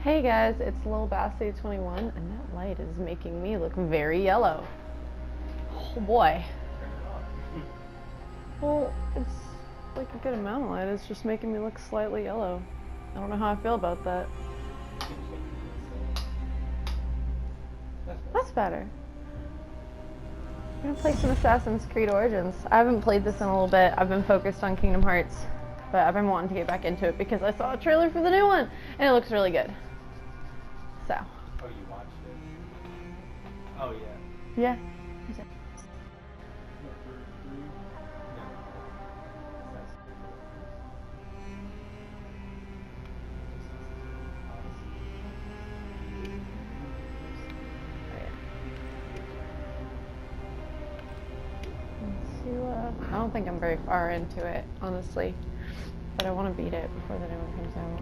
Hey guys, it's Lil Bassy 21 and that light is making me look very yellow. Oh boy. Well, it's like a good amount of light, it's just making me look slightly yellow. I don't know how I feel about that. That's better. I'm gonna play some Assassin's Creed Origins. I haven't played this in a little bit. I've been focused on Kingdom Hearts, but I've been wanting to get back into it because I saw a trailer for the new one and it looks really good. So. Oh, you watched it? Oh, yeah. Yeah. I don't think I'm very far into it, honestly, but I want to beat it before the new one comes out.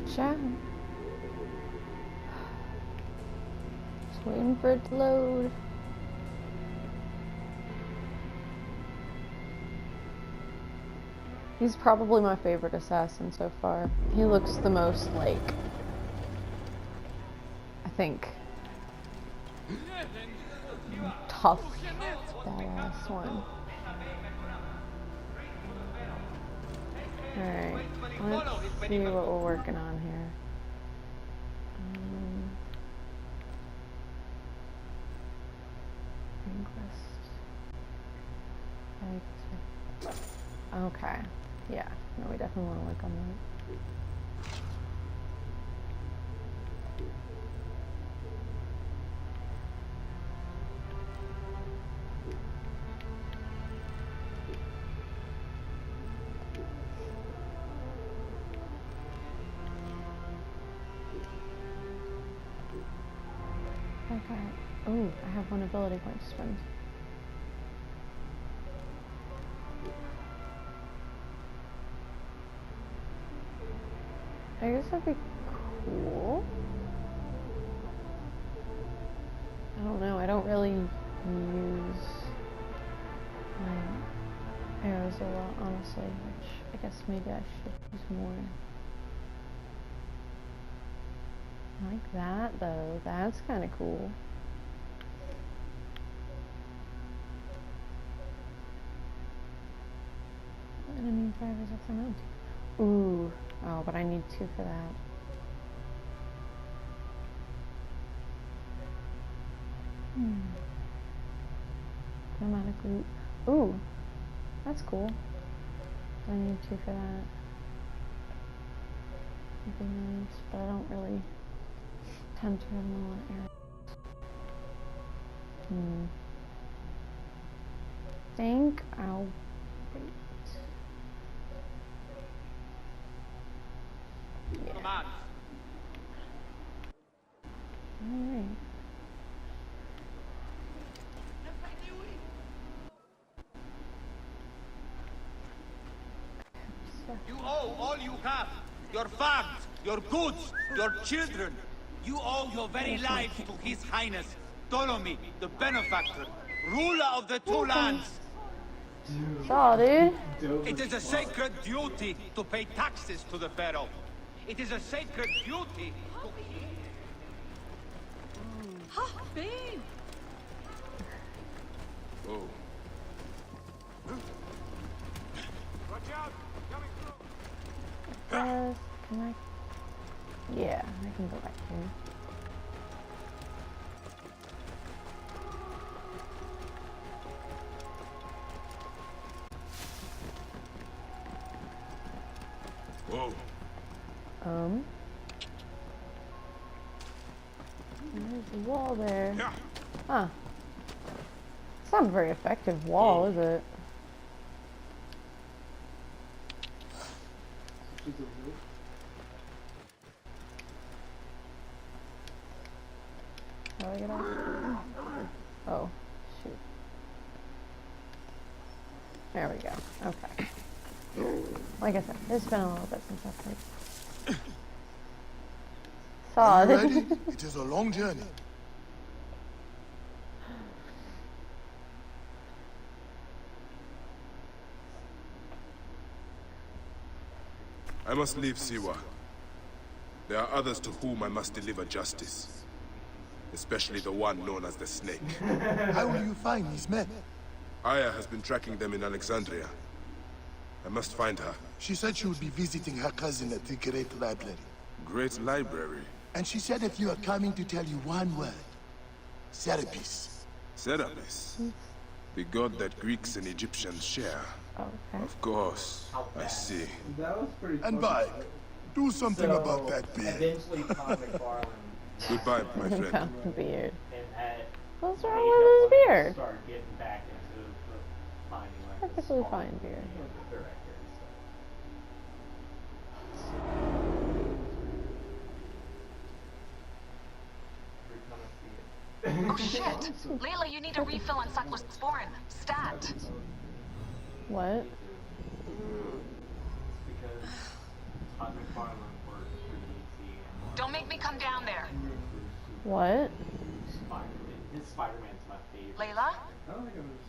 Watch out. Just waiting for it to load. He's probably my favorite assassin so far. He looks the most like, I think, tough, badass one. Alright, let's see what we're working on here. Okay, yeah, no, we definitely want to work on that. Okay. Oh, I have one ability point to spend. I guess that'd be cool. I don't know, I don't really use my arrows a lot, honestly, which I guess maybe I should use more. I like that, though. That's kind of cool. Enemy drivers up the mountain. Ooh. Oh, but I need 2 for that. Automatic loot. Ooh. That's cool. I need 2 for that. Would be nice, but I don't really tend to run low on arrows. Think I'll wait. Yeah. Come on. Alright. You owe all you have. Your farms, your goods, your children. You owe your very lives to His Highness, Ptolemy, the benefactor, ruler of the 2 lands. Saw, dude. It is a sacred duty to pay taxes to the pharaoh. It is a sacred duty to... babe! Oh. Watch out! Coming through! Can I? Yeah, I can go back here. Whoa. There's a wall there. Huh. It's not a very effective wall, is it? How do I get off? Oh, shoot. There we go. Okay. Like I said, it's been a little bit since I've played. Are Sod. you ready? It is a long journey. I must leave Siwa. There are others to whom I must deliver justice. Especially the one known as the Snake. How will you find these men? Aya has been tracking them in Alexandria. I must find her. She said she would be visiting her cousin at the Great Library. Great library. And she said if you are coming to tell you one word, Serapis. Serapis. The god that Greeks and Egyptians share. Okay. Of course. I see. That was pretty And funny. bye. Do something about that beard. Eventually, Todd McFarlane Goodbye, my friend. Got the beard. and Ed What's wrong made with up his when they beard? started getting back into the finding like the Perfectly small fine beard. director and stuff. Oh shit! Layla, you need a refill on cyclosporin. Stat. What? Because Todd McFarlane worked for DC and Don't make me come down there. What? Spider-Man. His Spider-Man's my favorite. Layla?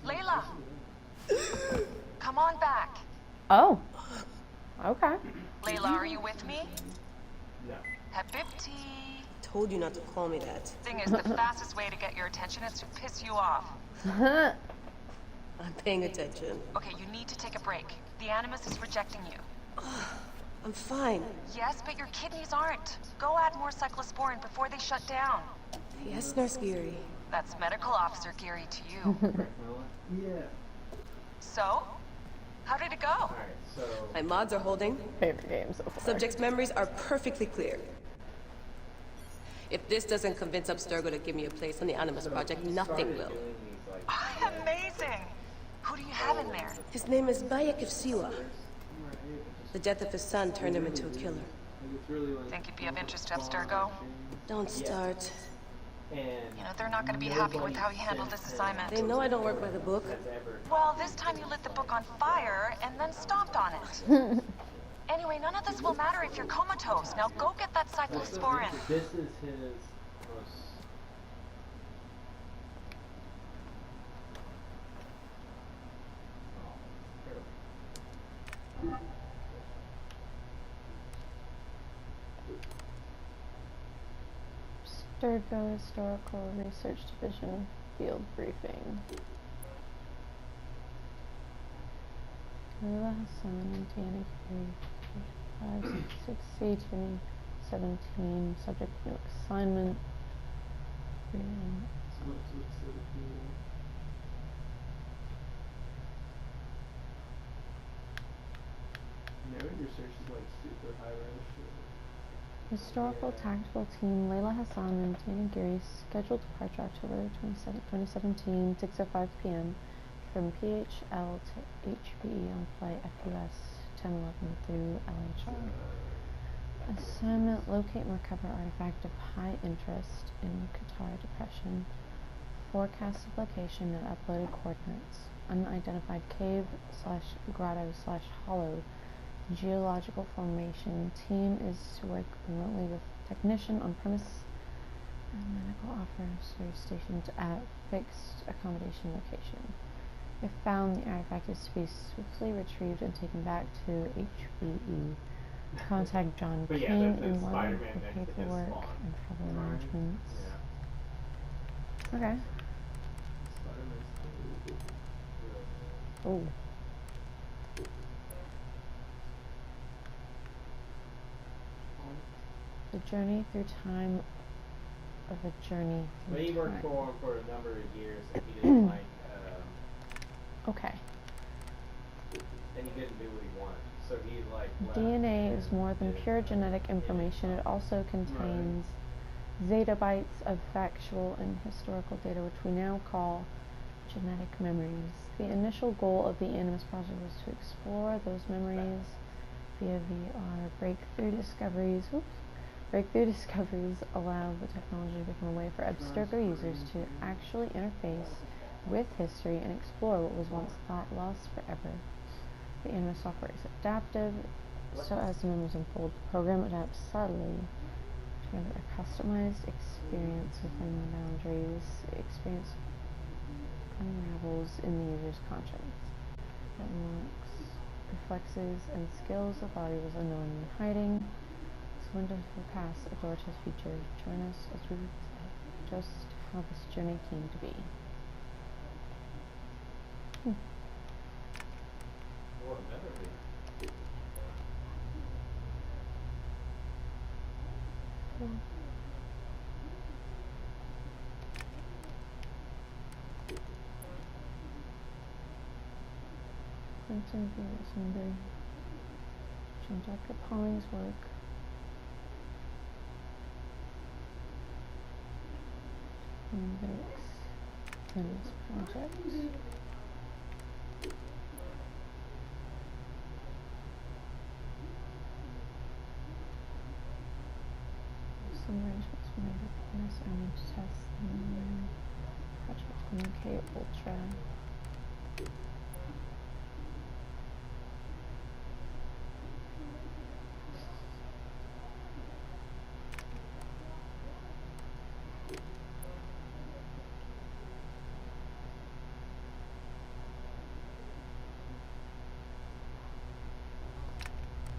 Layla! Come on back. Oh. Okay. Layla, are you with me? No. Habibti. Told you not to call me that. Thing is, the fastest way to get your attention is to piss you off. I'm paying attention. Okay, you need to take a break. The Animus is rejecting you. I'm fine. Yes, but your kidneys aren't. Go add more cyclosporin before they shut down. Yes, Nurse Geary. That's Medical Officer Geary to you. Yeah. So? How did it go? Alright, so My mods are holding. Favorite game so far. Subject's memories are perfectly clear. If this doesn't convince Abstergo to give me a place on the Animus Project, nothing will. doing these like Amazing! Who do you have in there? His name is Bayek of Siwa. The death of his son turned him into a killer. it's really like Think you'd be of interest to Abstergo? Don't start. and You know, they're not gonna be happy with how you handled this assignment. They know I don't work by the book. ever Well, this time you lit the book on fire and then stomped on it. Anyway, none of this will matter if you're comatose. Now go get that cyclosporin. this is his most Sturgo Historical Research Division Field Briefing. Layla Hassan and Deanna Curie, 560 2017. Subject no assignment. your search is like super high register. Historical Tactical Team Layla Hassan and Deanna Curie scheduled departure October 27, 2017, 6:05 p.m. from PHL to HBE on flight FUS 1011 through LHR. Assignment: locate and recover artifact of high interest in Qatar Depression. Forecasted location and uploaded coordinates. Unidentified cave / grotto / hollow. Geological formation. Team is to work remotely with technician on premise and medical officer stationed at fixed accommodation location. If found, the artifact is to be swiftly retrieved and taken back to HBE. Contact John But yeah, King there's in London Spider-Man for next to his paperwork spawn. and travel arrangements. Yeah. Okay. Oh. The journey through time of a journey But through he worked time. for him for a number of years and he didn't like Okay. and he didn't do what he wanted. So he like left DNA is and more than did, pure genetic information. It also contains zettabytes of factual and historical data, which we now call genetic memories. The initial goal of the Animus Project was to explore those memories via VR. Breakthrough discoveries allow the technology to become a way for Abstergo users to actually interface with history and explore what was once thought lost forever. The anime software is adaptive, so as the memories unfold, the program adapts subtly to render a customized experience within the boundaries. The experience unravels in the user's conscience. It unlocks reflexes and skills the body was unknowingly hiding. This window forecasts a door to the future. Join us as we look at just how this journey came to be. Or better be. Clinton views Sunday. John Dr. Pauling's work. Lyrics in this project. Some arrangements were made with this army to test the Project MK Ultra.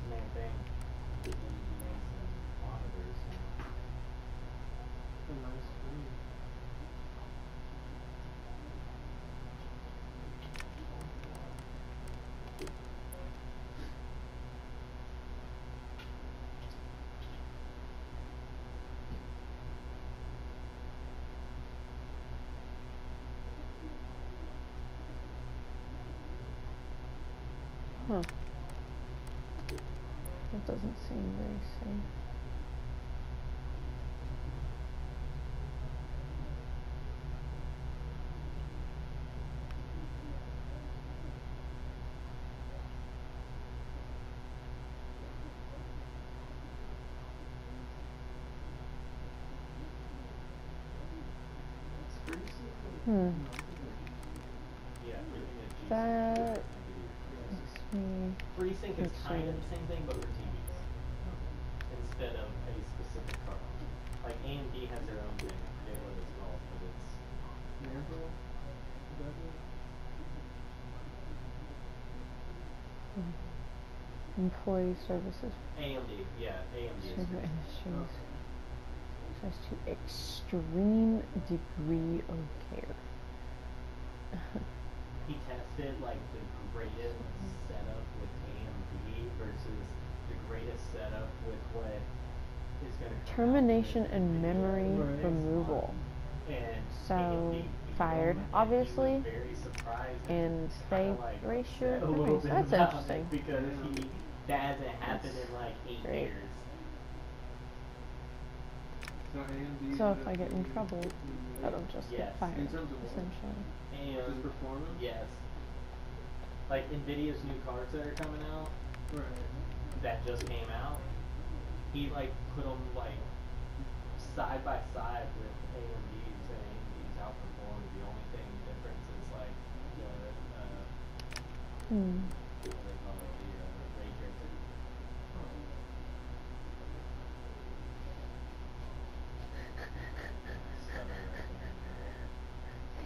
Main thing. Monitors and a nice screen. Huh. That doesn't seem very safe. Hmm. Yeah, everything that G-Sync That is. makes me FreeSync is kind of concerned. the same thing, but for TVs. Instead of a specific card. Like AMD has their own thing. I forget what it's called, but it's. Employee services. AMD, yeah, AMD is. Server industries. Access to extreme degree of care. He tested like the greatest setup with AMD versus the greatest setup with what is going to Termination and memory removal. And So, AMD fired, and he was obviously, very surprised and they kinda, like, erase your upset a little memories. bit That's about interesting. it because that hasn't happened in like 8 great. years. So if I get in trouble, that'll just Yes. get fired, In terms of what? essentially. And Just performance? yes, like Nvidia's new cards that are coming out Right. that just came out, he like put them like side by side with AMD's, and AMD's outperformed. The only thing difference is like the Hmm. what do they call it, the ray tracing.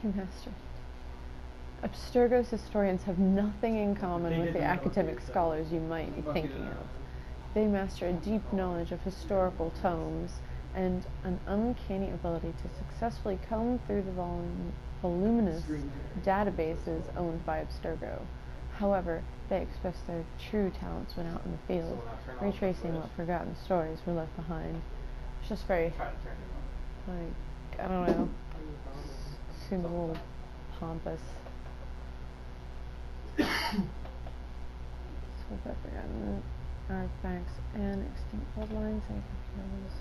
Master. Abstergo's historians have nothing in common with the academic scholars you might be thinking of. They master a deep knowledge of historical tomes and an uncanny ability to successfully comb through the voluminous databases owned by Abstergo. However, they express their true talents when out in the field, retracing what forgotten stories were left behind. It's just very, Try to turn it on. like, I don't know, seems a little pompous. So if I've forgotten artifacts and extinct bloodlines, I can those.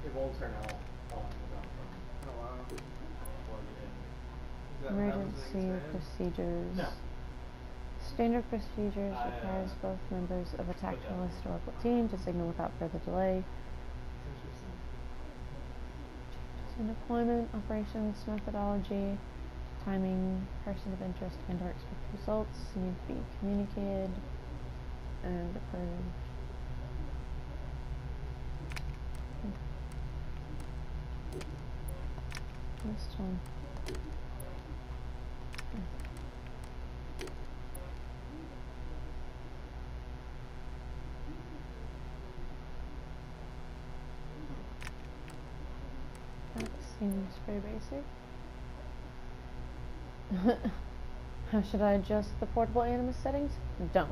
It won't turn on without from Oh wow. plug it in. Is that what happens when it Emergency gets banned? procedures. No. Standard procedures requires both members of a tactical historical team to signal without further delay. In deployment, operations, methodology, timing, person of interest, and/or expected results need to be communicated and approved. This one. That seems pretty basic. How should I adjust the portable animus settings? Don't.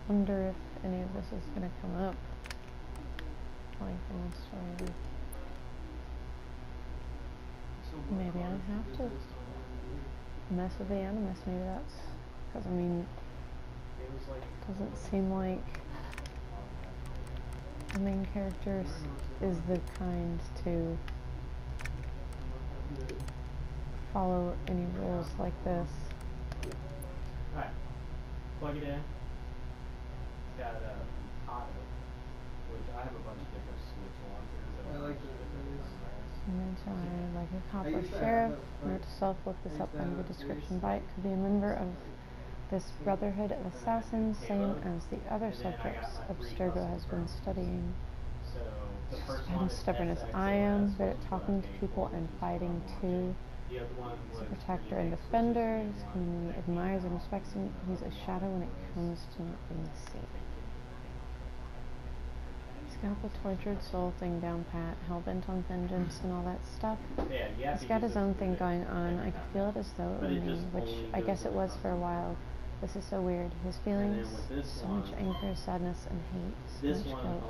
Wonder if any of this is gonna come up, like in the story. Maybe I don't have to mess with the animus. Maybe that's because I mean, doesn't seem like the main character is the kind to follow any rules like this. Alright, plug it in. It's got auto, which I have a bunch of different switch launchers. I like the Like a cop or sheriff. Note to self, look this up on the description. Bite could be a member of this brotherhood of assassins, same as the other subjects Abstergo has been studying. So the first Bad one as is stubborn as SXOS, I am, which good is at talking to people and fighting too. The other one He's was a protector and defender. His community admires and respects him. He's a shadow when it comes to not being seen. He's got the tortured soul thing down pat, hell-bent on vengeance and all that stuff. He's got his own thing going on. I could feel it as though it were me, which I guess it was for a while. This is so weird. His feelings, so much anger, sadness, and hate. So much guilt.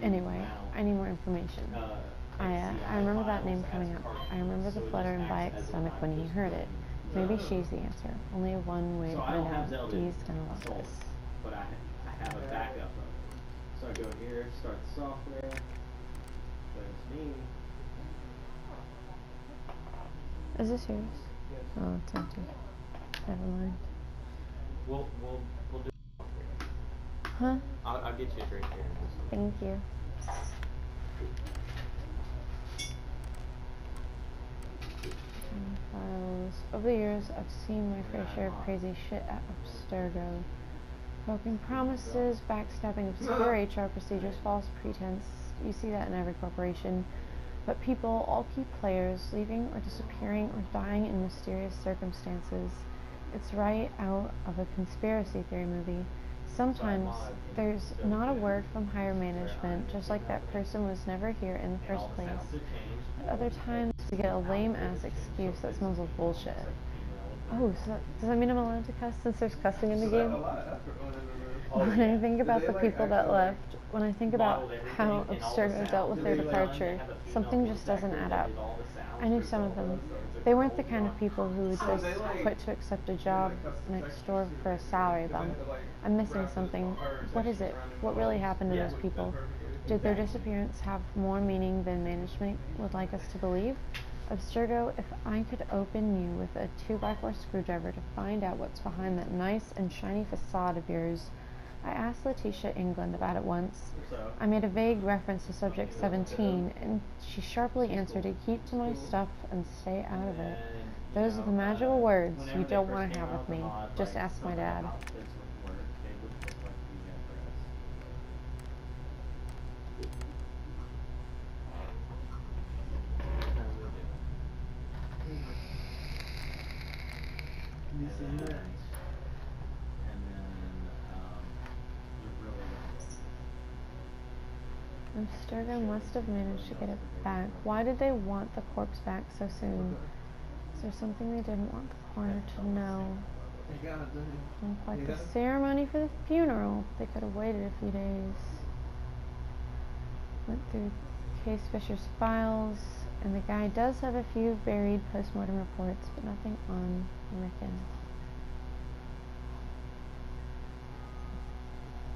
Anyway, I need more information. I remember that name coming up. I remember the flutter in Bayek's stomach when he heard it. Maybe she's the answer. Only one way to find out. Dee's gonna love this. But I have a backup of it. So I go here, start the software. There's me. Is this yours? Oh, it's empty. Never mind. We'll do. Huh? I'll get you a drink here. Thank you. Files. Over the years, I've seen my fair share of crazy shit at Abstergo. Broken promises, backstabbing, obscure HR procedures, false pretense. You see that in every corporation. But people, all key players, leaving or disappearing or dying in mysterious circumstances. It's right out of a conspiracy theory movie. Sometimes there's not a word from higher management, just like that person was never here in the first place. At other times, we get a lame-ass excuse that smells of bullshit. Oh, so does that mean I'm allowed to cuss since there's cussing in the game? When I think about the people that left, when I think about how Abstergo dealt with their departure, something just doesn't add up. I knew some of them. They weren't the kind of people who would just quit to accept a job next door for a salary bump. I'm missing something. What is it? What really happened to those people? Did their disappearance have more meaning than management would like us to believe? Abstergo, if I could open you with a 2x4 screwdriver to find out what's behind that nice and shiny facade of yours. I asked Letitia England about it once. I made a vague reference to subject 17, and she sharply answered to keep to my stuff and stay out of it. Those are the magical words you don't want to have with me. Just ask my dad. Abstergo must have managed to get it back. Why did they want the corpse back so soon? Is there something they didn't want the coroner to know? Like the ceremony for the funeral. They could have waited a few days. Went through Case Fisher's files, and the guy does have a few buried post-mortem reports, but nothing on Rickon.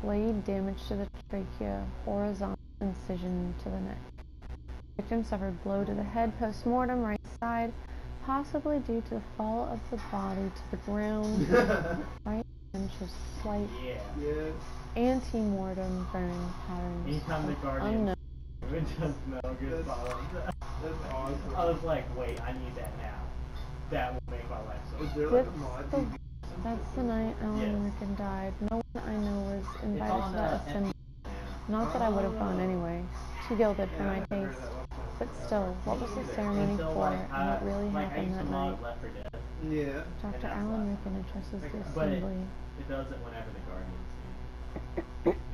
Blade damage to the trachea, horizontal incision to the neck. The victim suffered blow to the head post-mortem, right side, possibly due to the fall of the body to the ground. Right hand shows slight anti-mortem burn patterns. Anytime the of Guardian unknown. would just Metal Gear Solid. That's awesome. I was like, wait, I need that now. That will make my life so Is there good. like a mod? That's the night Alan Rickon died. No one I know was invited to that assembly. Not that I would have gone anyway. Too gilded for my taste. But still, what was the ceremony for, and what really happened that night? Left for Dead. Yeah. Dr. Alan Rickon addresses the But assembly. it does it whenever the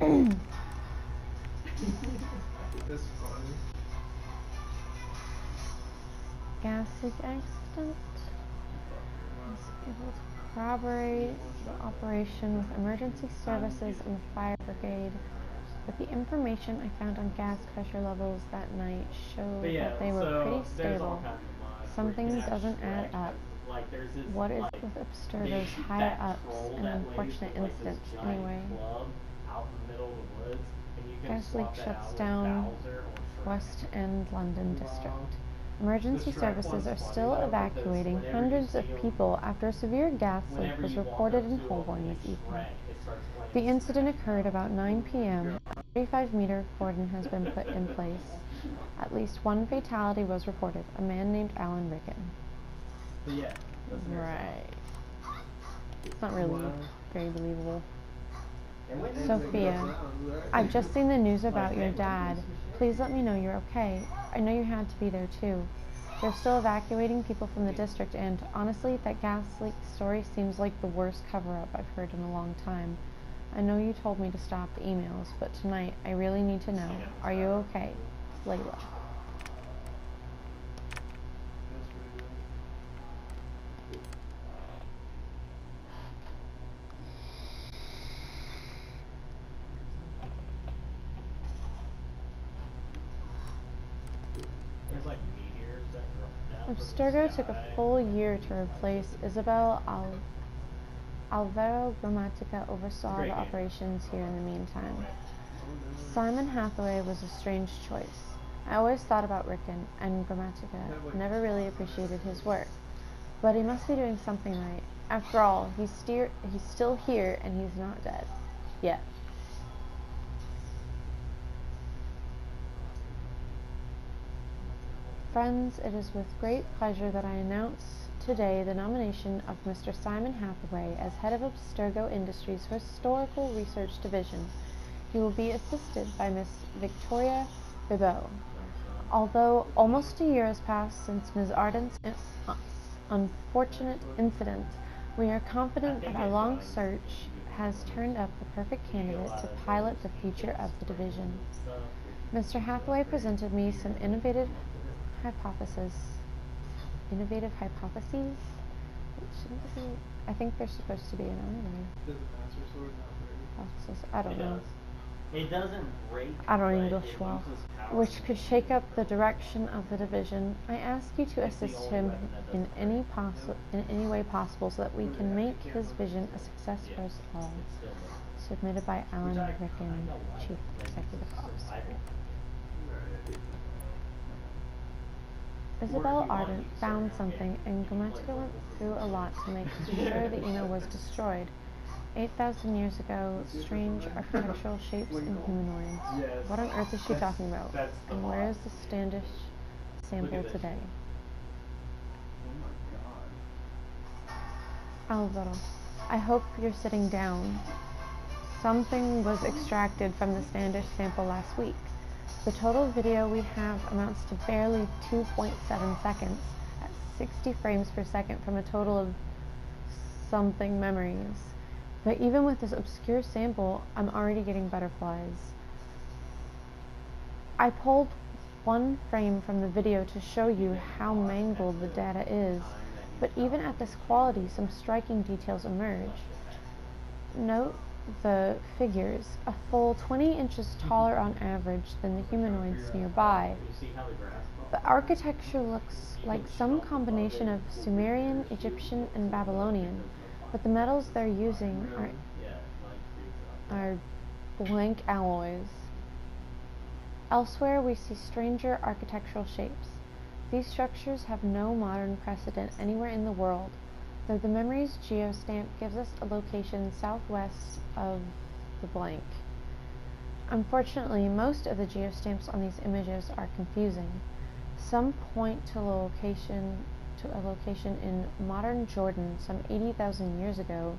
Guardians That's funny. Gas leak accident. Was able to corroborate the operation with emergency services and the fire brigade. But the information I found on gas pressure levels that night showed that they were pretty stable. Something doesn't add up. Like, there's this, What is like, with Abstergo's higher ups and unfortunate incidents anyway? Out in the middle of the woods, and you can Gas leak swap that shuts out with down Bowser or Shrek. West End London District. Emergency services are still evacuating hundreds of people after a severe gas leak was reported in Holborn this evening. The incident occurred about 9 p.m. A 45-meter cordon has been put in place. At least one fatality was reported, a man named Alan Rickon. But yeah, that's the Right. It's not really very believable. next Sophia, I've just seen the news about your dad. Please let me know you're okay. I know you had to be there too. They're still evacuating people from the district, and honestly, that gas leak story seems like the worst cover-up I've heard in a long time. I know you told me to stop the emails, but tonight I really need to know. Are you okay? Layla. There's like meteors that drop down from the Abstergo took a sky. full year to replace Isabel Alvaro Grammatica oversaw Great the game. operations here in the meantime. Simon Hathaway was a strange choice. I always thought about Rickon and Grammatica, never really appreciated his work. But he must be doing something right. After all, he's still here and he's not dead. Yet. Friends, it is with great pleasure that I announce today the nomination of Mr. Simon Hathaway as head of Abstergo Industries Historical Research Division. He will be assisted by Miss Victoria Bibot. Although almost a year has passed since Ms. Arden's unfortunate incident, we are confident that our long search has turned up the perfect candidate to pilot the future of the division. Mr. Hathaway presented me some innovative hypotheses. I think they're supposed to be an Does the Master Sword not break? hypothesis. I don't know. It doesn't break. I don't but English it well. loses power. Which could shake up the direction of the division. I ask you to It's the assist only him weapon that in doesn't any way possible so that we can make his vision a success for us all. It's still there. Submitted by Alan Which I Rickon, kinda like, Chief like, Executive it's Officer. survival. Isabel Arden found something, and Grammatica went through a lot to make sure the email was destroyed. 8,000 years ago, strange architectural shapes and humanoids. Yes. What on earth is she talking about? That's the And where is the Standish Look sample at this. today? Oh my god. Alvaro, I hope you're sitting down. Something was extracted from the Standish sample last week. The total video we have amounts to barely 2.7 seconds at 60 frames per second from a total of something memories. But even with this obscure sample, I'm already getting butterflies. I pulled one frame from the video to show you how mangled the data is, but even at this quality, some striking details emerge. Note the figures, a full 20 inches taller on average than the humanoids nearby. You see how the grass falls? The architecture looks like some combination of Sumerian, Egyptian, and Babylonian, but the metals they're using Yeah, it like creeps up. are blank alloys. Elsewhere, we see stranger architectural shapes. These structures have no modern precedent anywhere in the world, though the Memories geostamp gives us a location southwest of the blank. Unfortunately, most of the geostamps on these images are confusing. Some point to a location in modern Jordan some 80,000 years ago,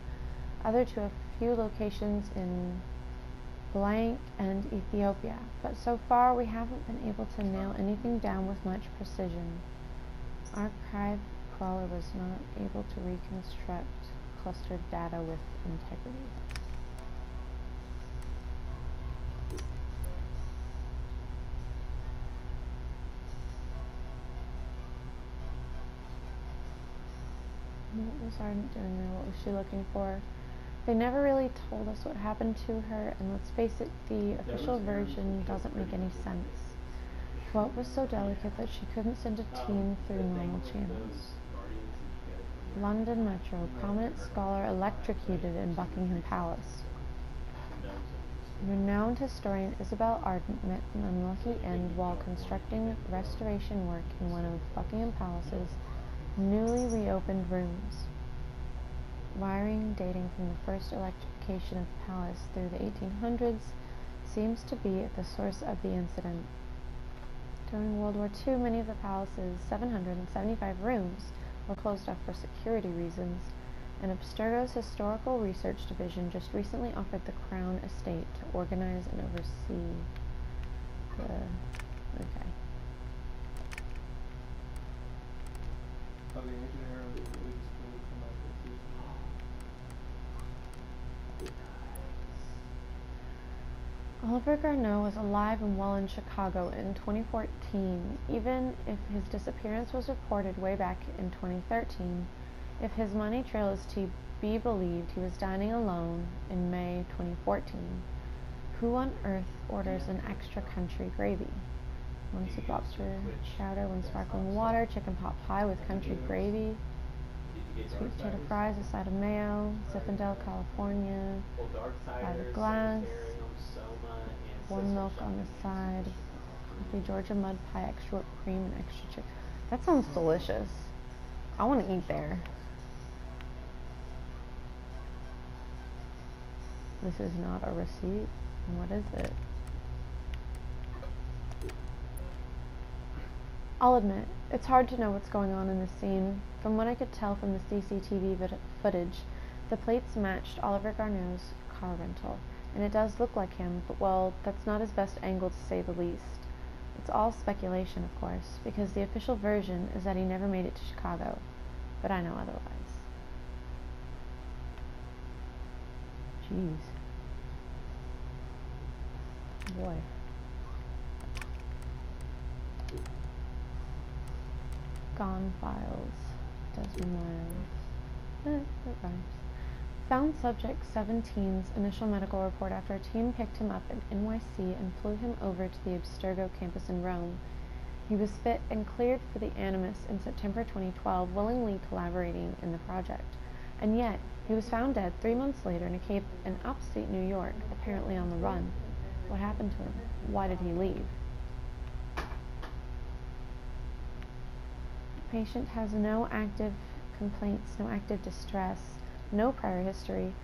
other to a few locations in blank and Ethiopia, but so far we haven't been able to nail anything down with much precision. Archive Crawler was not able to reconstruct clustered data with integrity. What was Ardent doing there? What was she looking for? They never really told us what happened to her, and let's face it, the official version doesn't make any sense. What was so delicate that she couldn't send a team through normal channels? London Metro, prominent scholar electrocuted in Buckingham Palace. Renowned historian Isabel Ardent met an unlucky end while constructing restoration work in one of Buckingham Palace's newly reopened rooms. Wiring dating from the first electrification of the palace through the 1800s seems to be at the source of the incident. During World War II, many of the palace's 775 rooms were closed off for security reasons, and Abstergo's Historical Research Division just recently offered the Crown Estate to organize and oversee the... okay. Oh, the ancient era was really just really come out with this. Oliver Garneau was alive and well in Chicago in 2014, even if his disappearance was reported way back in 2013. If his money trail is to be believed, he was dining alone in May 2014. Who on earth orders an extra country gravy? One soup lobster chowder, one sparkling water, chicken pot pie with country gravy, sweet potato fries, a side of mayo, Zinfandel, California, private glass, warm milk on the side, coffee, Georgia mud pie, extra whipped cream, and extra chicken. That sounds delicious. I want to eat there. This is not a receipt. What is it? I'll admit, it's hard to know what's going on in this scene. From what I could tell from the CCTV footage, the plates matched Oliver Garneau's car rental, and it does look like him, but well, that's not his best angle to say the least. It's all speculation, of course, because the official version is that he never made it to Chicago, but I know otherwise. Jeez. Boy. Gone Files. Desmond Miles. That rhymes. Found subject 17's initial medical report after a team picked him up in NYC and flew him over to the Abstergo campus in Rome. He was fit and cleared for the Animus in September 2012, willingly collaborating in the project. And yet, he was found dead 3 months later in a cave in upstate New York, apparently on the run. What happened to him? Why did he leave? The patient has no active complaints, no active distress, no prior history.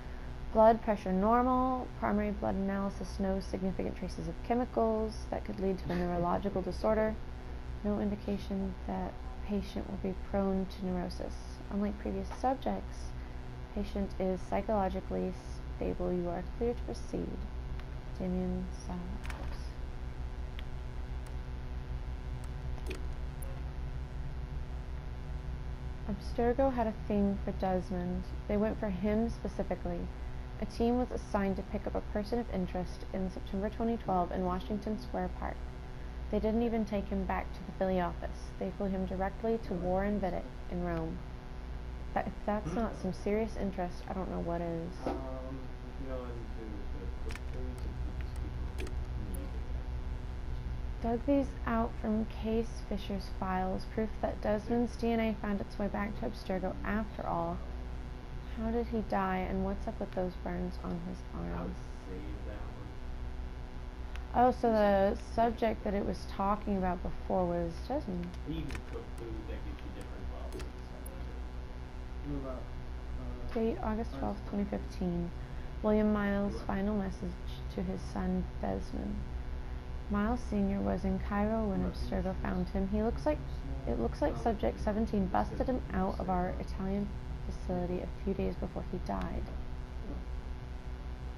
Blood pressure normal, primary blood analysis, no significant traces of chemicals that could lead to a neurological disorder. No indication that patient will be prone to neurosis. Unlike previous subjects, patient is psychologically stable. You are clear to proceed. Damien Salas. Abstergo had a thing for Desmond. They went for him specifically. A team was assigned to pick up a person of interest in September 2012 in Washington Square Park. They didn't even take him back to the Philly office. They flew him directly to Warren Vidic in Rome. If that's not some serious interest, I don't know what is. Dug these out from Case Fisher's files, proof that Desmond's DNA found its way back to Abstergo after all. How did he die, and what's up with those burns on his arms? Oh, so the subject that it was talking about before was Desmond. You can cook food that gives you different buffs and stuff. What about, Date August 12th, 2015. William Miles' final message to his son Desmond. Miles Sr. was in Cairo when Abstergo found him. It looks like subject 17 busted him out of our Italian facility a few days before he died.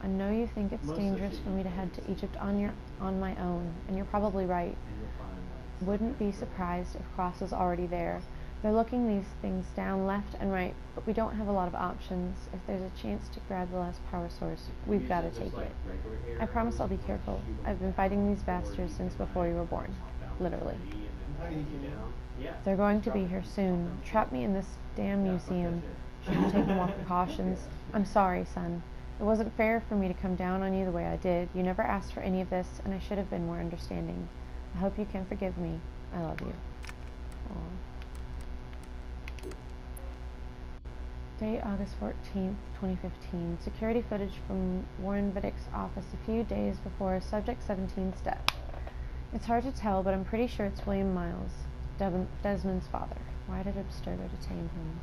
I know you think it's dangerous for me to head to Egypt on my own, and you're probably right. Wouldn't be surprised if Cross is already there. They're looking these things down left and right, but we don't have a lot of options. If there's a chance to grab the last power source, we've got to take it. I promise I'll be careful. I've been fighting these bastards since before you were born. Literally. They're going to be here soon. Trap me in this damn museum. Should have taken more precautions. I'm sorry, son. It wasn't fair for me to come down on you the way I did. You never asked for any of this, and I should have been more understanding. I hope you can forgive me. I love you. Aww. Date August 14th, 2015. Security footage from Warren Vidick's office a few days before Subject 17's death. It's hard to tell, but I'm pretty sure it's William Miles, Desmond's father. Why did Abstergo detain him?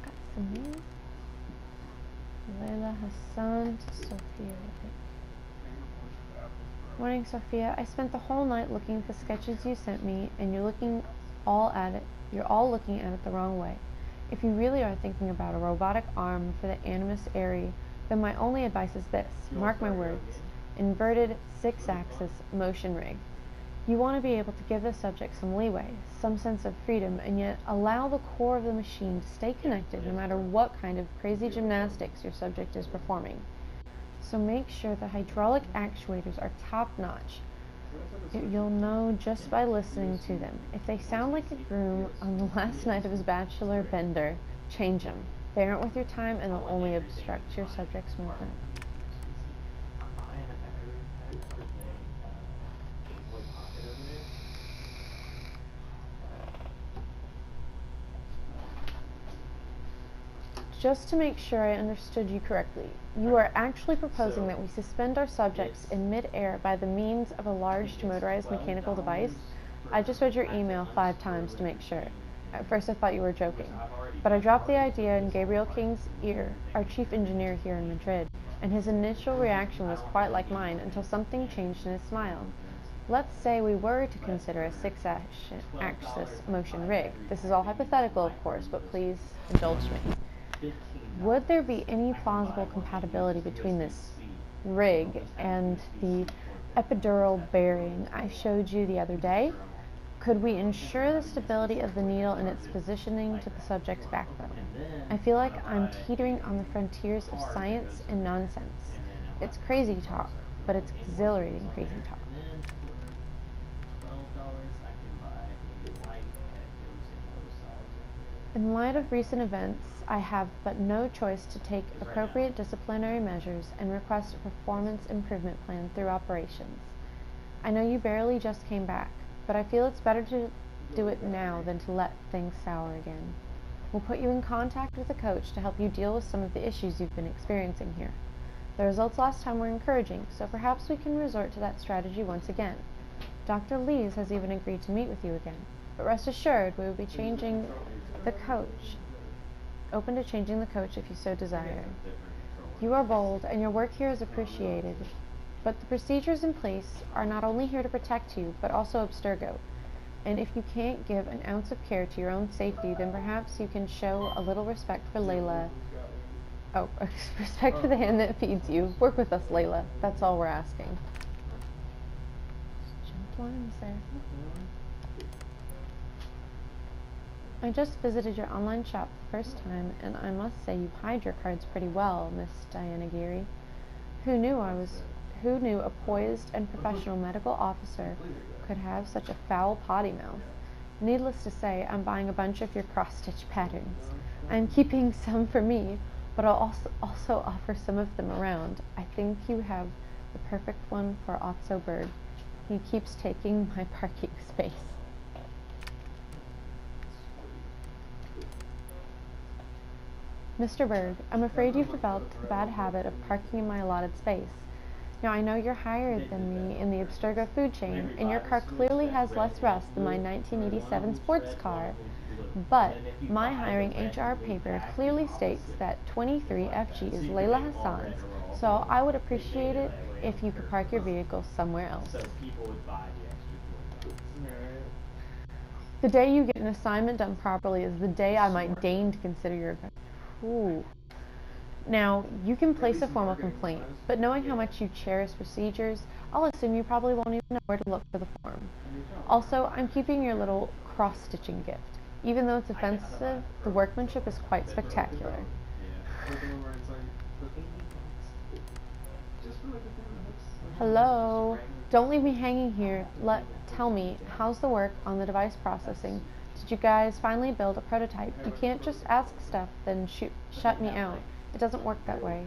Got some news. Layla Hassan to Sophia. Morning, Sophia. I spent the whole night looking at the sketches you sent me, and you're all looking at it the wrong way. If you really are thinking about a robotic arm for the animus aerie, then my only advice is this. Mark my words. Inverted 6-axis motion rig. You want to be able to give the subject some leeway, some sense of freedom, and yet allow the core of the machine to stay connected no matter what kind of crazy gymnastics your subject is performing. So make sure the hydraulic actuators are top-notch. You'll know just by listening to them. If they sound like a groom on the last night of his bachelor bender, change them. They aren't worth your time and they'll only obstruct your subject's movement. Just to make sure I understood you correctly, you are actually proposing that we suspend our subjects in mid-air by the means of a large motorized mechanical device? I just read your email 5 times to make sure. At first I thought you were joking, but I dropped the idea in Gabriel King's ear, our chief engineer here in Madrid, and his initial reaction was quite like mine until something changed in his smile. Let's say we were to consider a 6-axis motion rig. This is all hypothetical, of course, but please indulge me. Would there be any plausible compatibility between this rig and the epidural bearing I showed you the other day? Could we ensure the stability of the needle in its positioning to the subject's backbone? I feel like I'm teetering on the frontiers of science and nonsense. It's crazy talk, but it's exhilarating crazy talk. In light of recent events, I have but no choice to take appropriate disciplinary measures and request a performance improvement plan through operations. I know you barely just came back, but I feel it's better to do it now than to let things sour again. We'll put you in contact with a coach to help you deal with some of the issues you've been experiencing here. The results last time were encouraging, so perhaps we can resort to that strategy once again. Dr. Lees has even agreed to meet with you again, but rest assured we will be changing the coach. Open to changing the coach if you so desire. You are bold, and your work here is appreciated, but the procedures in place are not only here to protect you, but also Abstergo. And if you can't give an ounce of care to your own safety, then perhaps you can show a little respect for Layla. Oh, respect for the hand that feeds you. Work with us, Layla. That's all we're asking. Gentle arms there. I just visited your online shop the first time, and I must say you hide your cards pretty well, Miss Diana Geary. Who knew a poised and professional medical officer could have such a foul potty mouth? Needless to say, I'm buying a bunch of your cross-stitch patterns. I'm keeping some for me, but I'll also offer some of them around. I think you have the perfect one for Otso Bird. He keeps taking my parking space. Mr. Berg, I'm afraid you've developed the bad habit of parking in my allotted space. Now, I know you're higher than me in the Abstergo food chain, and your car clearly has less rust than my 1987 sports car, but my hiring HR paper clearly states that 23FG is Layla Hassan's, so I would appreciate it if you could park your vehicle somewhere else. So people would buy the extra $20. Alright. The day you get an assignment done properly is the day I might deign to consider your advice. Ooh. Now, you can place a formal complaint, but knowing how much you cherish procedures, I'll assume you probably won't even know where to look for the form. Also, I'm keeping your little cross-stitching gift. Even though it's offensive, the workmanship is quite spectacular. Like the one where it's like, just for like a few minutes. Hello? Don't leave me hanging here. Tell me, how's the work on the device processing? Did you guys finally build a prototype? You can't just ask stuff, then shut me out. It doesn't work that way.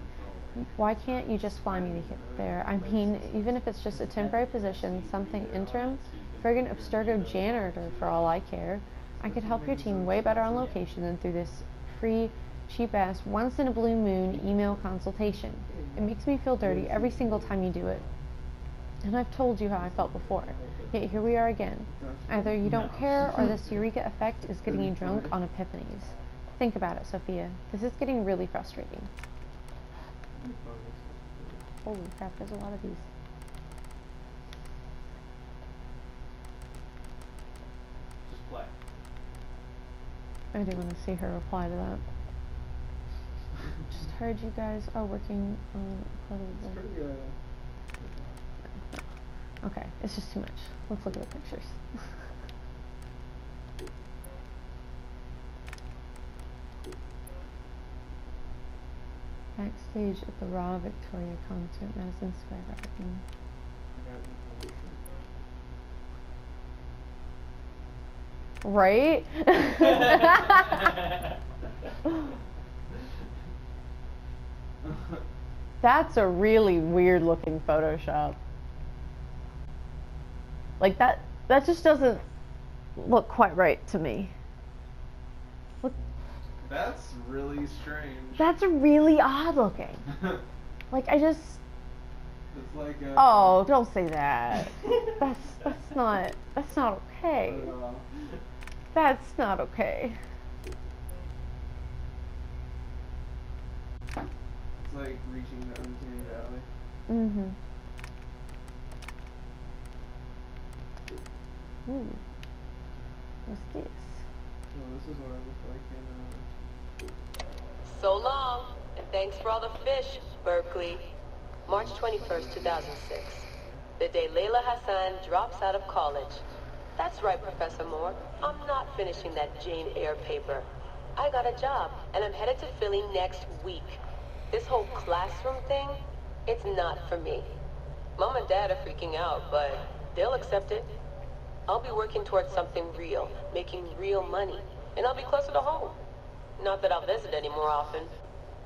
Why can't you just fly me there? I mean, even if it's just a temporary position, something interim, friggin' Abstergo janitor for all I care. I could help your team way better on location than through this free, cheap-ass, once-in-a-blue-moon email consultation. It makes me feel dirty every single time you do it. And I've told you how I felt before, yet here we are again. Either you don't care, or this eureka effect is getting you drunk on epiphanies. Think about it, Sophia. This is getting really frustrating. Holy crap, there's a lot of these. Just play. I do want to see her reply to that. Just heard you guys are working on It's pretty, Okay, it's just too much. Let's look at the pictures. Backstage at the Raw Victoria concert, Madison Square Garden. Right? That's a really weird looking Photoshop. Like that just doesn't look quite right to me. Look, That's really strange. that's really odd looking. Like I just It's like Oh, don't say that. that's not okay. That's not okay. It's like reaching the uncanny valley. Mm-hmm. Ooh. What's this? No, this is what I look like in So long, and thanks for all the fish, Berkeley. March 21st, 2006. The day Layla Hassan drops out of college. That's right, Professor Moore. I'm not finishing that Jane Eyre paper. I got a job, and I'm headed to Philly next week. This whole classroom thing, it's not for me. Mom and Dad are freaking out, but they'll accept it. I'll be working towards something real, making real money, and I'll be closer to home. Not that I'll visit any more often.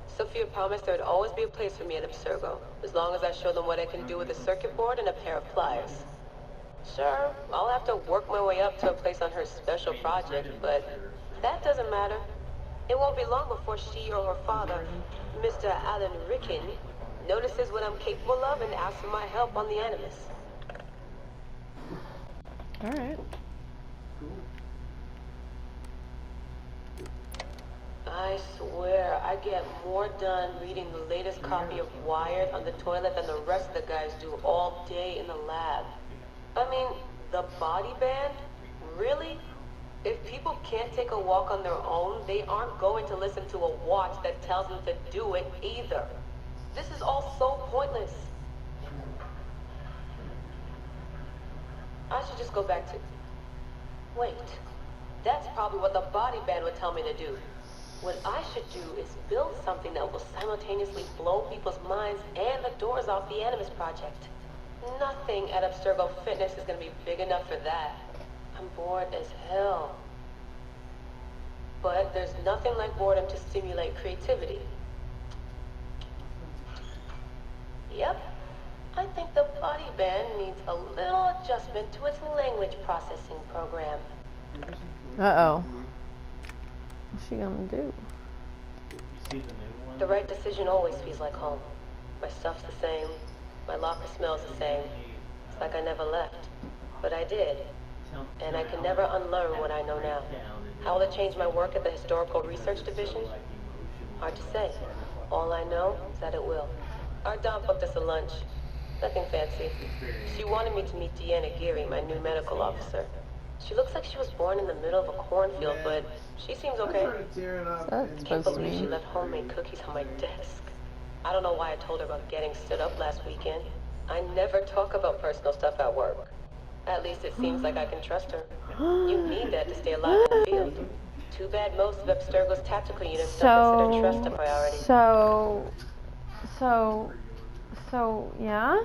Sophia promised there'd always be a place for me at Abstergo, as long as I show them what I can do with a circuit board and a pair of pliers. Sure, I'll have to work my way up to a place on her special project, but that doesn't matter. It won't be long before she or her father, Mr. Alan Ricken, notices what I'm capable of and asks for my help on the Animus. Alright. I swear, I get more done reading the latest copy of Wired on the toilet than the rest of the guys do all day in the lab. I mean, the body band? Really? If people can't take a walk on their own, they aren't going to listen to a watch that tells them to do it either. This is all so pointless. I should just go back to... Wait. That's probably what the body band would tell me to do. What I should do is build something that will simultaneously blow people's minds and the doors off the Animus project. Nothing at Abstergo Fitness is going to be big enough for that. I'm bored as hell. But there's nothing like boredom to stimulate creativity. Yep. I think the body band needs a little adjustment to its language processing program. Uh-oh. What's she gonna do? see the new one? The right decision always feels like home. My stuff's the same. My locker smells the same. It's like I never left. But I did. And I can never unlearn what I know now. How will it change my work at the Historical Research Division? Hard to say. All I know is that it will. Our Dom booked us a lunch. Nothing fancy. She wanted me to meet Deanna Geary, my new medical officer. She looks like she was born in the middle of a cornfield, but she seems okay. That's Can't supposed to believe she mean. left homemade cookies on my desk. I don't know why I told her about getting stood up last weekend. I never talk about personal stuff at work. At least it seems like I can trust her. You need that to stay alive in the field. Too bad most of Abstergo's tactical units don't consider trust a priority. So, yeah?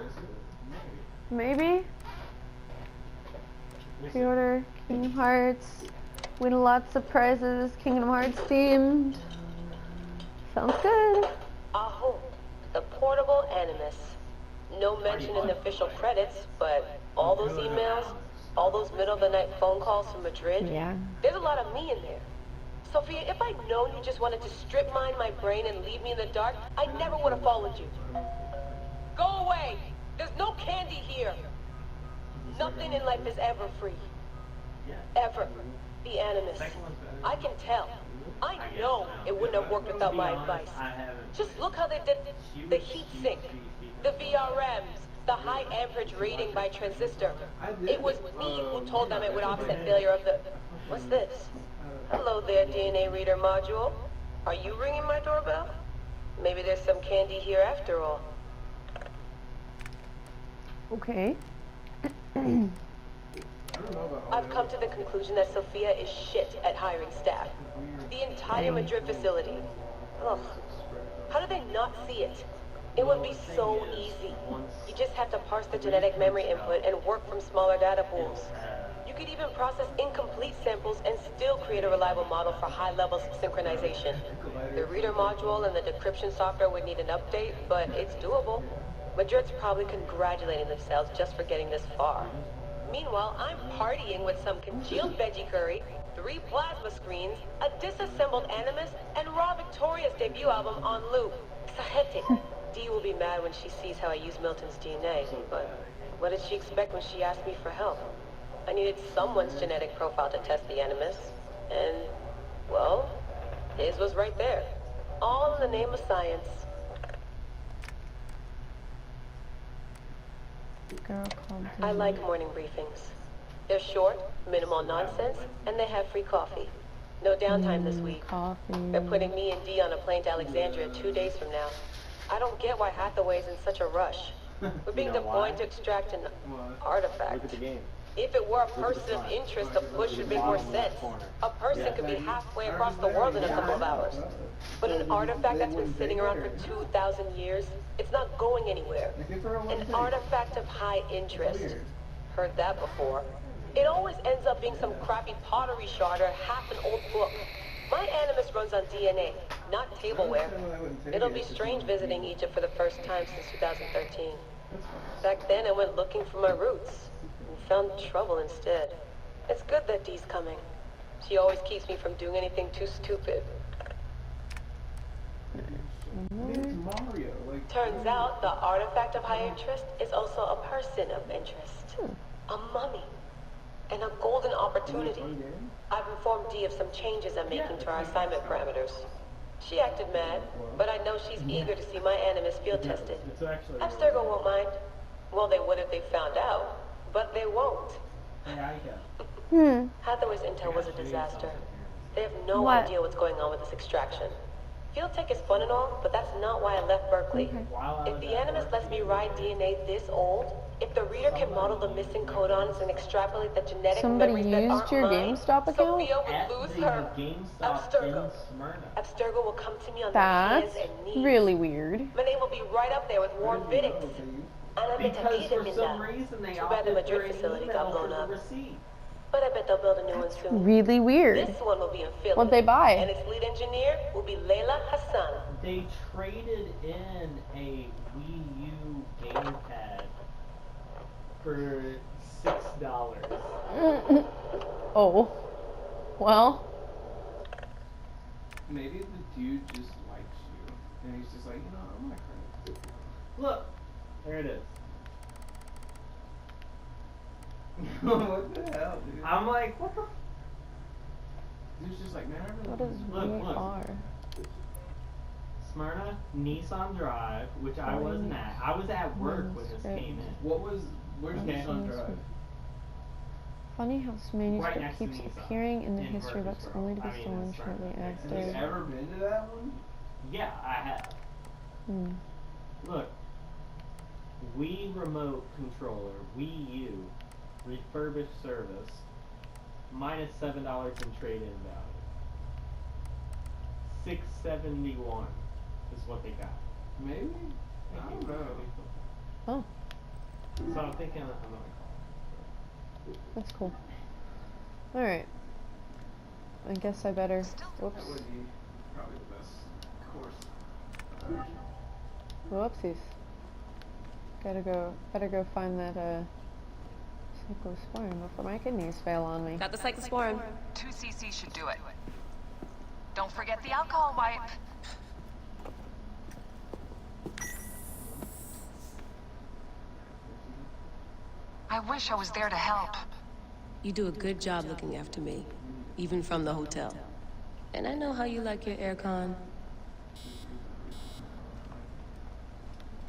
Maybe? Pre-order, Kingdom Hearts, win lots of prizes, Kingdom Hearts themed. Sounds good. Aho, the portable Animus. No mention in the official credits, but all those emails, all those middle-of-the-night phone calls from Madrid, Yeah. there's a lot of me in there. Sophia, if I'd known you just wanted to strip mine my brain and leave me in the dark, I never would have followed you. Go away! There's no candy here! Nothing in life is ever free. Ever. The Animus. I can tell. I know it wouldn't have worked without my advice. Just look how they did the heat sink, the VRMs, the high amperage rating by transistor. It was me who told them it would offset failure of the... What's this? Hello there, DNA reader module. Are you ringing my doorbell? Maybe there's some candy here after all. Okay. I've come to the conclusion that Sophia is shit at hiring staff. The entire Madrid facility. Ugh. How do they not see it? It would be so easy. You just have to parse the genetic memory input and work from smaller data pools. You could even process incomplete samples and still create a reliable model for high levels of synchronization. The reader module and the decryption software would need an update, but it's doable. Madrid's probably congratulating themselves just for getting this far. Meanwhile, I'm partying with some congealed veggie curry, 3 plasma screens, a disassembled Animus, and Raw Victoria's debut album on loop. Exagete. Dee will be mad when she sees how I use Milton's DNA, but what did she expect when she asked me for help? I needed someone's genetic profile to test the Animus, and, well, his was right there. All in the name of science. Girl called I like morning briefings. They're short, minimal nonsense, and they have free coffee. No downtime this week. Coffee. They're putting me and Dee on a plane to Alexandria 2 days from now. I don't get why Hathaway's in such a rush. We're being deployed to extract an artifact. Look at the game. If it were a person of interest, the push would make more sense. A person could be halfway across the world in a couple of hours. But an artifact that's been sitting around for 2,000 years, it's not going anywhere. An artifact of high interest. Heard that before. It always ends up being some crappy pottery shard or half an old book. My Animus runs on DNA, not tableware. It'll be strange visiting Egypt for the first time since 2013. Back then, I went looking for my roots and found trouble instead. It's good that Dee's coming. She always keeps me from doing anything too stupid. Mario, like, Turns out the artifact of high interest is also a person of interest. A mummy. And a golden opportunity. I've informed Dee of some changes I'm making to our assignment parameters. She acted mad, but I know she's eager to see my Animus field tested. Abstergo won't mind. Well, they would if they found out, but they won't. Hathaway's intel was a disaster. They have no What? idea what's going on with this extraction. Field tech is fun and all, but that's not why I left Berkeley. If the Animus lets me ride DNA this old, if the reader can model the missing codons and extrapolate the genetic Somebody memories that used aren't your mine, GameStop account? Sophia At would lose the her. GameStop Abstergo. in Smyrna. Abstergo will come to me on That's their hands and knees. really weird. My name will be right up there with Warren Vidick's. Because for some reason they Too bad the opted for Madrid an facility got email blown for up. the receipt. But I bet they'll build a new one soon. Really weird. This one will be in Philly. What'd they buy? And its lead engineer will be Layla Hassan. They traded in a Wii U gamepad for $6. Oh. Well. maybe the dude just likes like, you know, I'm not crazy. Look, there it is. What the hell, dude? I'm like, what the? Dude's just like, man, I really What is Look, look. VR? Smyrna Nissan Drive, which I wasn't at. I was at work when this came in. Where's Okay. Nissan Drive? Funny how this Right manuscript next to keeps Nissan, appearing in the in history books Murfreesboro. only to be I mean, stolen it's shortly right next to Have you after. ever been to that one? Yeah, I have. Hmm. Look, Wii remote controller, Wii U, refurbished service, minus $7 in trade-in value. $671 is what they got. Maybe? I don't know. Oh, So I'm thinking I'm gonna call it. that's cool. Alright. I guess I better. Whoops. That would be probably the best course. Whoopsies. Better go find that, cyclosporin before my kidneys fail on me. Got the cyclosporin. 2 cc should do it. Don't forget the alcohol wipe. I wish I was there to help. You do a good job looking after me, even from the hotel. And I know how you like your aircon.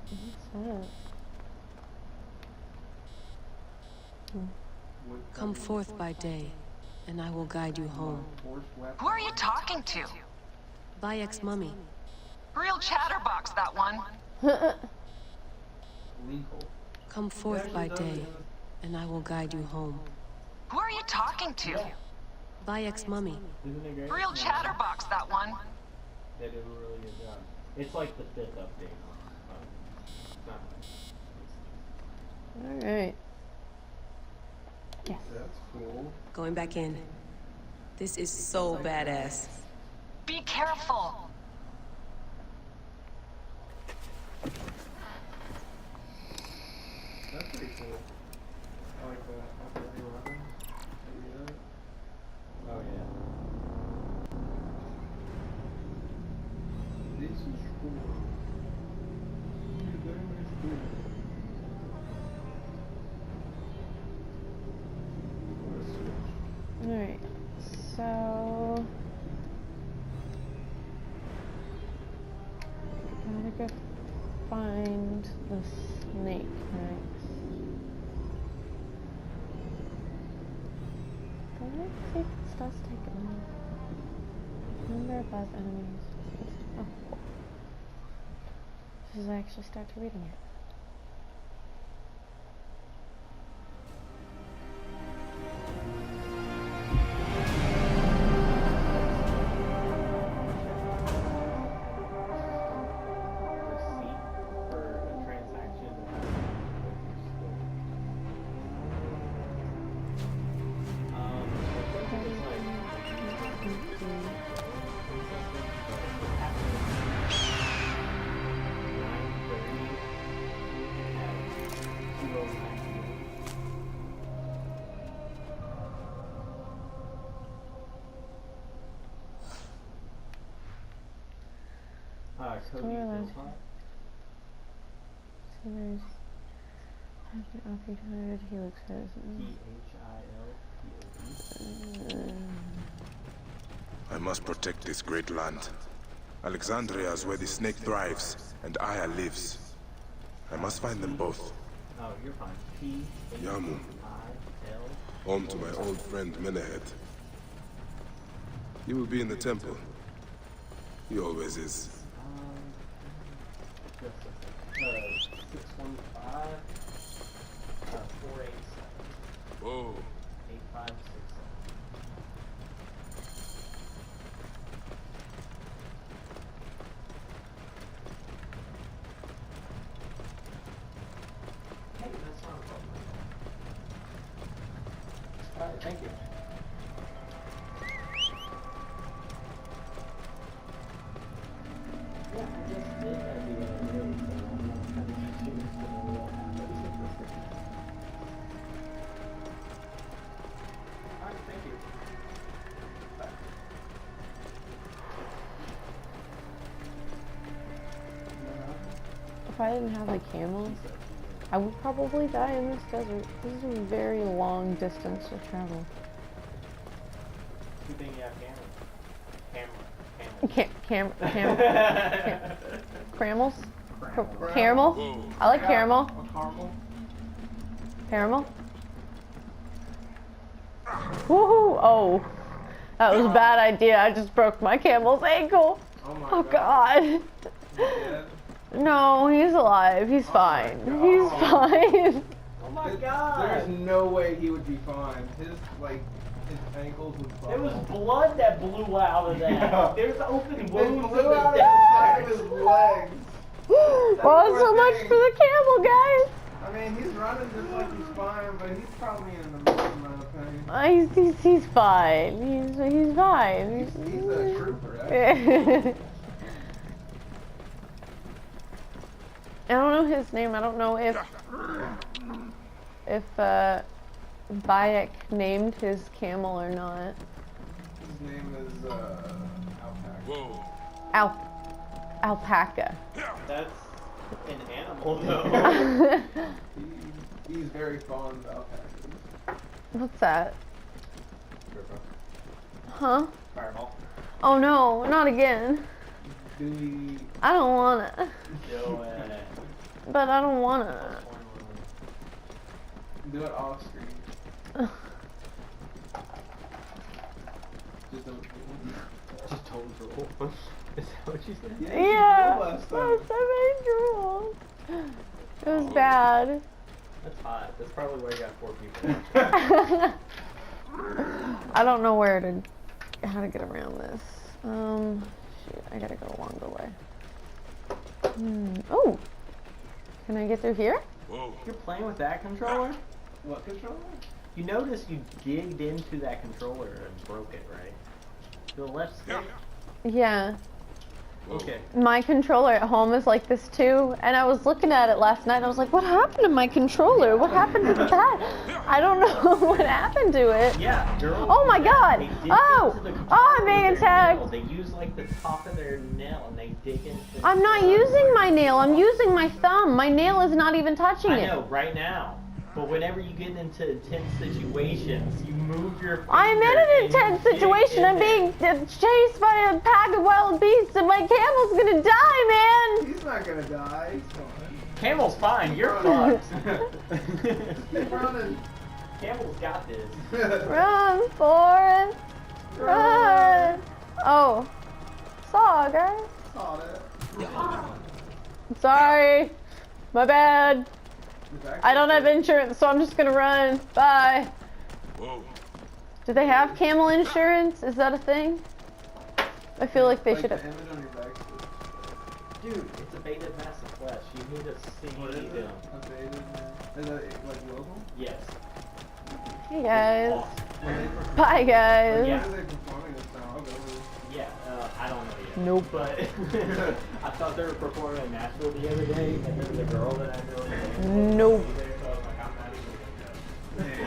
What's that? Come forth by day, and I will guide you home. Who are you talking to? By ex-mummy. Real chatterbox, that one. Linkle. Come forth by day, and I will guide you home. Who are you talking to? By ex-mummy. Isn't it great? Real chatterbox, that one. They did a really good job. It's like the 5th update. Not much. Alright. Yes. That's cool. Going back in. This is so badass. Be careful. That's pretty cool. I like that. After every weapon. Oh yeah. This is cool. Very much cool. Alright. So. Gotta go find the snake next. The next sequence does take a minute. Number above enemies. Oh. This is actually start to reading it. Receipt for a transaction. Cody Alright. Philpott. So there's operated helix Philpot. I must protect this great land. Alexandria is where the snake thrives, and Aya lives. I must find them both. Oh, you're fine. Yamu. P-H-I-L. Home to my old friend Menehet. He will be in the temple. He always is. Just a second. 615. 487. Whoa. 8567. Hey, that's not a problem. Alright, thank you. Yeah, I just did that the other day, so I'm not kind of curious to know what happens with this thing. Alright, thank you. Bye. if I didn't have the camels, I would probably die in this desert. This is a very long distance to travel. Good thing you have Caramels? Caramel? I like caramel. Caramel. Caramel? Woohoo! Oh, that was a bad idea. I just broke my camel's ankle. Oh my Oh god. God. He's dead. No, he's alive. He's fine. He's fine. Oh my god! There's no way he would be fine. His ankles would fall. There was blood that blew out of that. Yeah. There's open It wounds blew in the out of the side of his legs. Well, so much for the camel, guys. I mean, he's running just like he's fine, but he's probably in the most amount of pain. He's fine. He's fine. He's a trooper, actually. I don't know his name. I don't know if Bayek named his camel or not. His name is Alpaca. Whoa. Alpaca. That's an animal, though. He's very fond of alpacas. What's that? Huh? Fireball. Oh no, not again. Do we... I don't wanna. Do it. But I don't wanna. Do it off screen. Just don't... Just don't drool. Is that what you said? Yeah. Last Yes, time. I made drool. It was bad. That's hot. That's probably why you got 4 people. I don't know how to get around this. Shoot, I gotta go along the way. Oh, can I get through here? Whoa. You're playing with that controller? What controller? You notice you digged into that controller and broke it, right? The left stick? Yeah. Okay. My controller at home is like this too, and I was looking at it last night and I was like, what happened to my controller? What happened to that? I don't know what happened to it. Yeah, girls. Oh my do God. that. They dig Oh. into the Oh, controller I'm being with their attacked. nail. They use like the top of their nail and they dig into the I'm not using my nail, I'm using my thumb. My nail is not even touching I it. know, right now. But whenever you get into intense situations, you move your finger. I'm in an and you intense dig situation. in I'm there. being chased by a pack of wild beasts and my camel's gonna die, man. He's not gonna die. He's fine. Camel's fine, you're fucked. Keep running. Camel's got this. Run, Forrest. Run. Oh. Saw, guys. Saw that. Sorry. My bad. It's actually- I don't have insurance, so I'm just gonna run. Bye. Whoa. Do they have camel insurance? Is that a thing? I feel like they Like should the have. image on your back. Dude, it's a beta massive flesh. You need to see What is it? them. Is it like local? Yes. Hey guys. When they perform- Bye guys. Yeah. When are they performing this now? I'll go with Yeah, I don't know yet. Nope. But I thought they were performing in Nashville the other day, and there was a girl that I know. Nope. So I was like, I'm not even gonna go.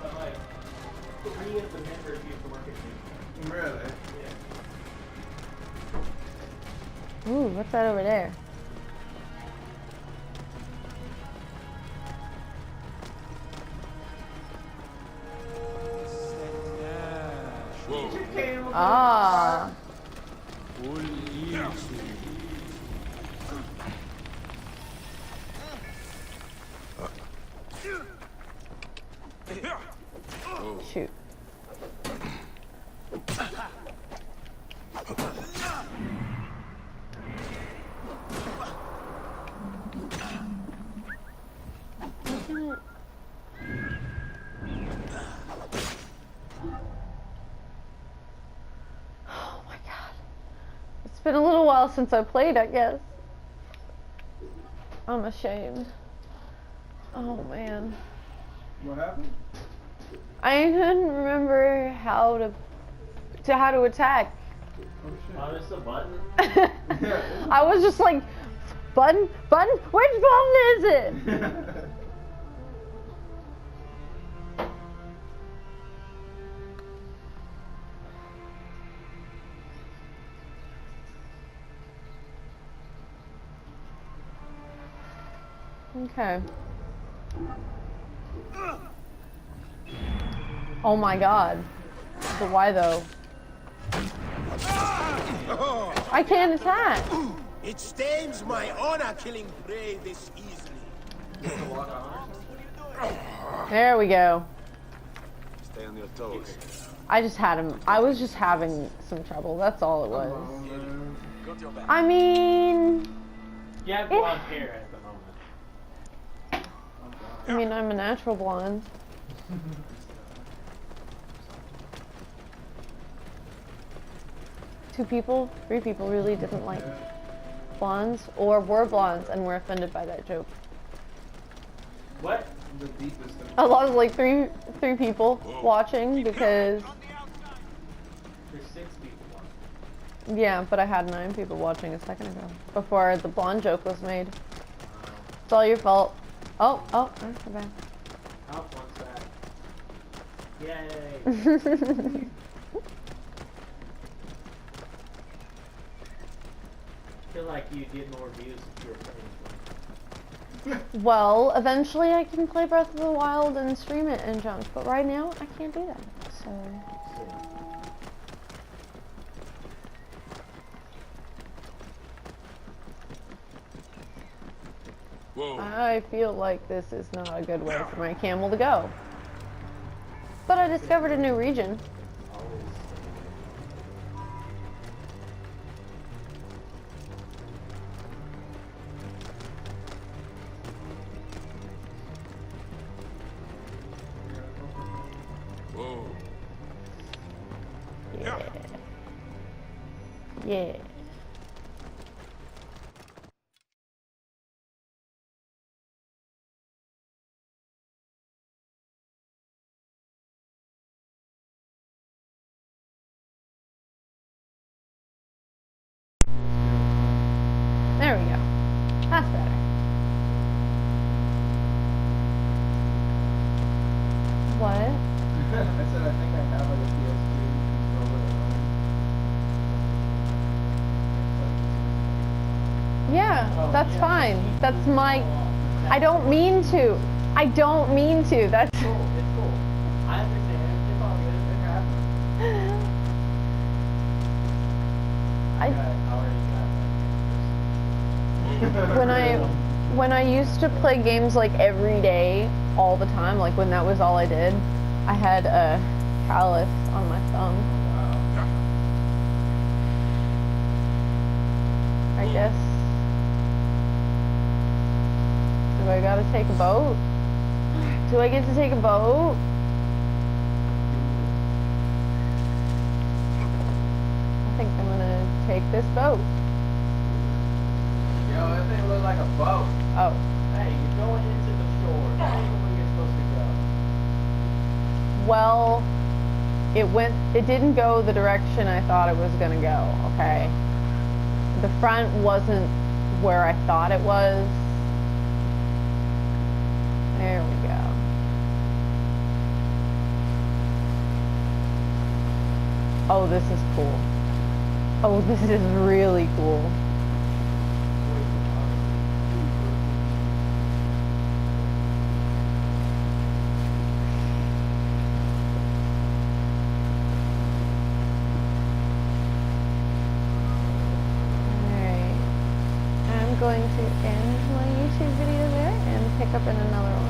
But like, 3 of the members used to work at Creed. Really? Yeah. Ooh, what's that over there? Whoa. Ah. Shoot. Oh my God. It's been a little while since I played, I guess. I'm ashamed. Oh man. What happened? I couldn't remember how to attack. Oh shit. Oh, it's a button. I was just like, button, which button is it? Okay. Oh my god. But why though? I can't attack. It stains my honor killing prey this easily. There we go. Stay on your toes. I was just having some trouble. That's all it was. Got your back. I mean, You have blonde hair at the moment. I'm a natural blonde. Three people really didn't like blondes or were blondes and were offended by that joke. What? The deepest. I lost like three people watching because There's 6 people watching. yeah, but I had 9 people watching a second ago before the blonde joke was made. It's all your fault. Oh, we're back. Oh, one's back. Yay! I feel like you'd get more views if you were famous. Well, eventually I can play Breath of the Wild and stream it and junk, but right now I can't do that. So Whoa. I feel like this is not a good way for my camel to go. But I discovered a new region. Whoa. Yeah. There we go. That's better. What? I said I think I have like a PS2 controller at home. Yeah, that's fine. That's my... I don't mean to. I don't mean to. That's... It's cool. I understand. It's all good. It happens. I already got When I used to play games like every day, all the time, like when that was all I did, I had a callus on my thumb. I guess. Do I gotta take a boat? Do I get to take a boat? I think I'm gonna take this boat. Yo, that thing looks like a boat. Oh. Hey, you're going into the shore. That ain't where you're supposed to Well, it didn't go the direction I thought it was gonna go, okay? The front wasn't where I thought it was. There we go. Oh, this is cool. Oh, this is really cool. Alright. I'm going to end my YouTube video there and pick up in another one.